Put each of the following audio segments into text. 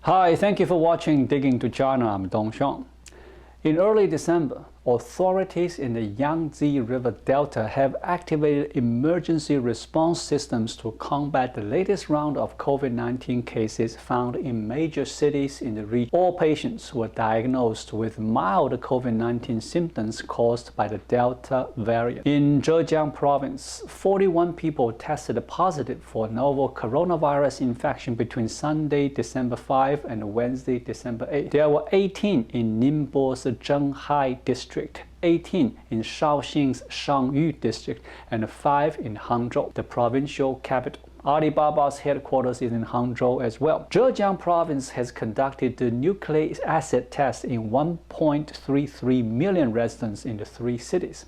Hi, thank you for watching Digging to China. I'm Longshan. In early December, authorities in the Yangtze River Delta have activated emergency response systems to combat the latest round of COVID-19 cases found in major cities in the region. All patients were diagnosed with mild COVID-19 symptoms caused by the Delta variant. In Zhejiang province, 41 people tested positive for novel coronavirus infection between Sunday, December 5 and Wednesday, December 8. There were 18 in Ningbo's Zhejiang district, 18 in Shaoxing's Shangyu district, and 5 in Hangzhou, the provincial capital. Alibaba's headquarters is in Hangzhou as well. Zhejiang province has conducted the nucleic acid test in 1.33 million residents in the 3 cities.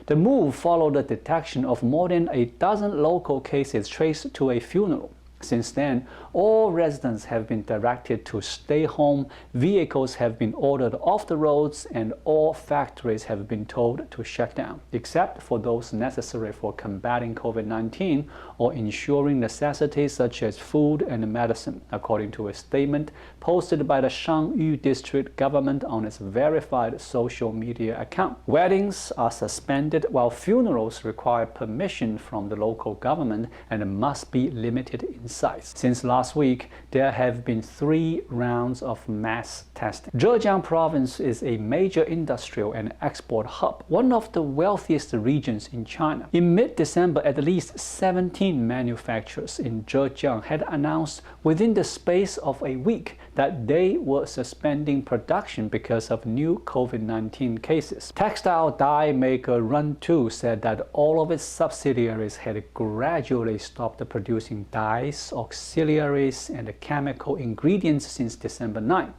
The move followed the detection of more than a dozen local cases traced to a funeral. Since then, all residents have been directed to stay home, vehicles have been ordered off the roads, and all factories have been told to shut down, except for those necessary for combating COVID-19 or ensuring necessities such as food and medicine, according to a statement posted by the Shangyu district government on its verified social media account. Weddings are suspended while funerals require permission from the local government and must be limited in size. Since last week, there have been 3 rounds of mass testing. Zhejiang province is a major industrial and export hub, one of the wealthiest regions in China. In mid-December, at least 17 manufacturers in Zhejiang had announced within the space of a week that they were suspending production because of new COVID-19 cases. Textile dye maker Run2 said that all of its subsidiaries had gradually stopped producing dyes, auxiliaries, and chemical ingredients since December 9.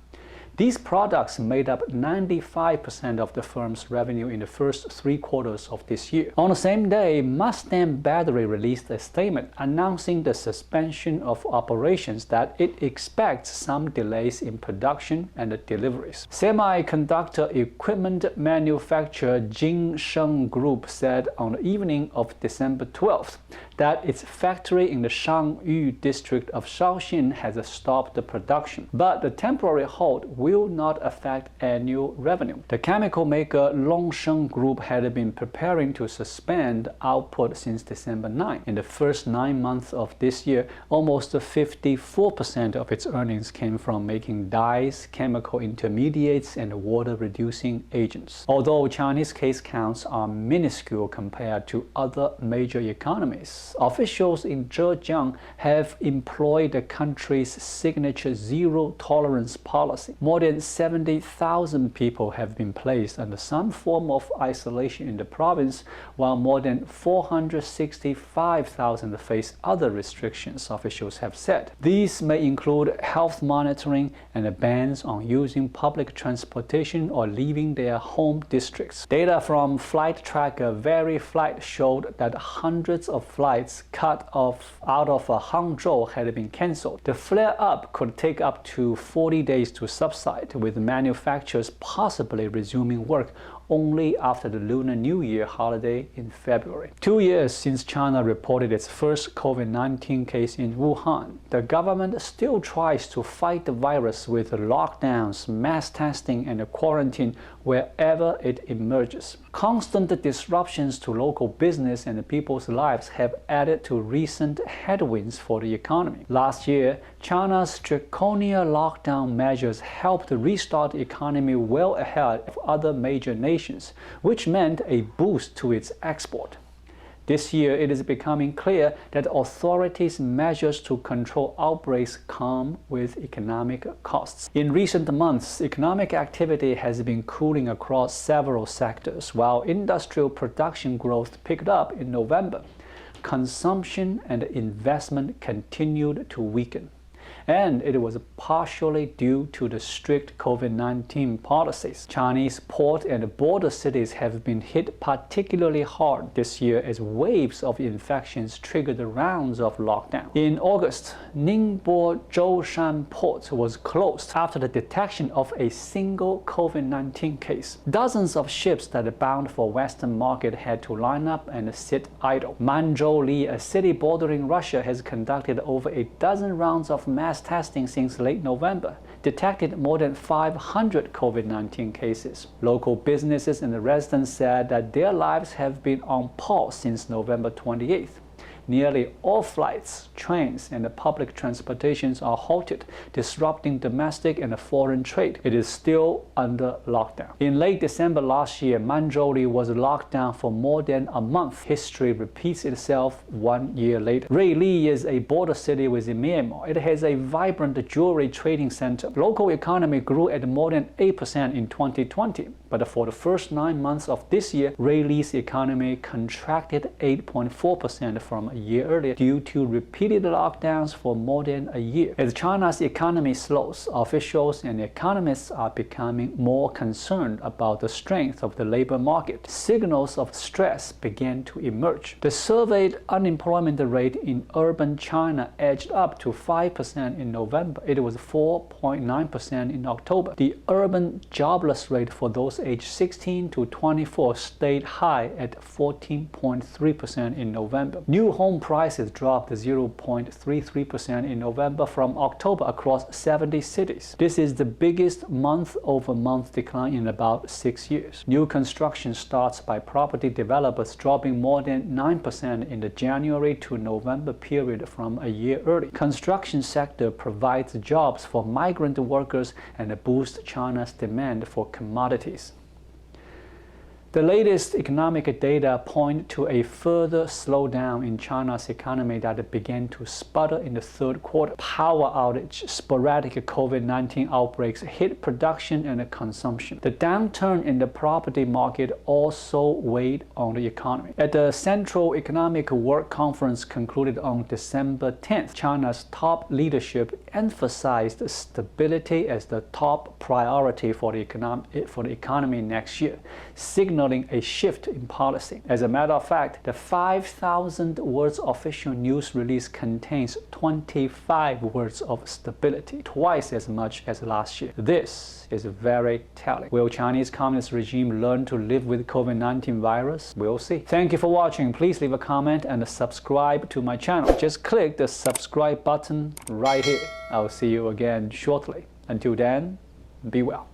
These products made up 95% of the firm's revenue in the first 3 quarters of this year. On the same day, Mustang Battery released a statement announcing the suspension of operations that it expects some delays in production and deliveries. Semiconductor equipment manufacturer Longshan Group said on the evening of December 12th that its factory in the Shangyu district of Shaoxing has stopped the production, but the temporary halt will not affect annual revenue. The chemical maker Longshan Group had been preparing to suspend output since December 9. In the first 9 months of this year, almost 54% of its earnings came from making dyes, chemical intermediates, and water-reducing agents. Although Chinese case counts are minuscule compared to other major economies, officials in Zhejiang have employed the country's signature zero-tolerance policy. More than 70,000 people have been placed under some form of isolation in the province, while more than 465,000 face other restrictions, officials have said. These may include health monitoring and bans on using public transportation or leaving their home districts. Data from flight tracker VeriFlight showed that hundreds of flights cut off out of Hangzhou had been cancelled. The flare-up could take up to 40 days to subside, with manufacturers possibly resuming work only after the Lunar New Year holiday in February. 2 years since China reported its first COVID-19 case in Wuhan, the government still tries to fight the virus with lockdowns, mass testing, and quarantine wherever it emerges. Constant disruptions to local business and people's lives have added to recent headwinds for the economy. Last year, China's draconian lockdown measures helped restart the economy well ahead of other major nations, which meant a boost to its export. This year, it is becoming clear that authorities' measures to control outbreaks come with economic costs. In recent months, economic activity has been cooling across several sectors, while industrial production growth picked up in November. Consumption and investment continued to weaken, and it was partially due to the strict COVID-19 policies. Chinese port and border cities have been hit particularly hard this year as waves of infections triggered rounds of lockdown. In August, Ningbo Zhoushan port was closed after the detection of a single COVID-19 case. Dozens of ships that are bound for Western market had to line up and sit idle. Hangzhou, a city bordering Russia, has conducted over a dozen rounds of mass mass testing since late November, detected more than 500 COVID-19 cases. Local businesses and the residents said that their lives have been on pause since November 28th. Nearly all flights, trains, and public transportations are halted, disrupting domestic and foreign trade. It is still under lockdown. In late December last year, Hangzhou was locked down for more than a month. History repeats itself 1 year later. Ruili is a border city with Myanmar. It has a vibrant jewelry trading center. Local economy grew at more than 8% in 2020. But for the first 9 months of this year, Ruili's economy contracted 8.4% from a year earlier due to repeated lockdowns for more than a year. As China's economy slows, officials and economists are becoming more concerned about the strength of the labor market. Signals of stress began to emerge. The surveyed unemployment rate in urban China edged up to 5% in November. It was 4.9% in October. The urban jobless rate for those aged 16 to 24 stayed high at 14.3% in November. New home prices dropped 0.33% in November from October across 70 cities. This is the biggest month-over-month decline in about 6 years. New construction starts by property developers dropping more than 9% in the January to November period from a year earlier. Construction sector provides jobs for migrant workers and boosts China's demand for commodities. The latest economic data point to a further slowdown in China's economy that began to sputter in the third quarter. Power outage, sporadic COVID-19 outbreaks hit production and consumption. The downturn in the property market also weighed on the economy. At the Central Economic Work Conference concluded on December 10th, China's top leadership emphasized stability as the top priority for the economy next year, signaling a shift in policy. As a matter of fact, the 5,000 words official news release contains 25 words of stability, twice as much as last year. This is very telling. Will Chinese Communist regime learn to live with COVID-19 virus? We'll see. Thank you for watching. Please leave a comment and subscribe to my channel. Just click the subscribe button right here. I'll see you again shortly. Until then, be well.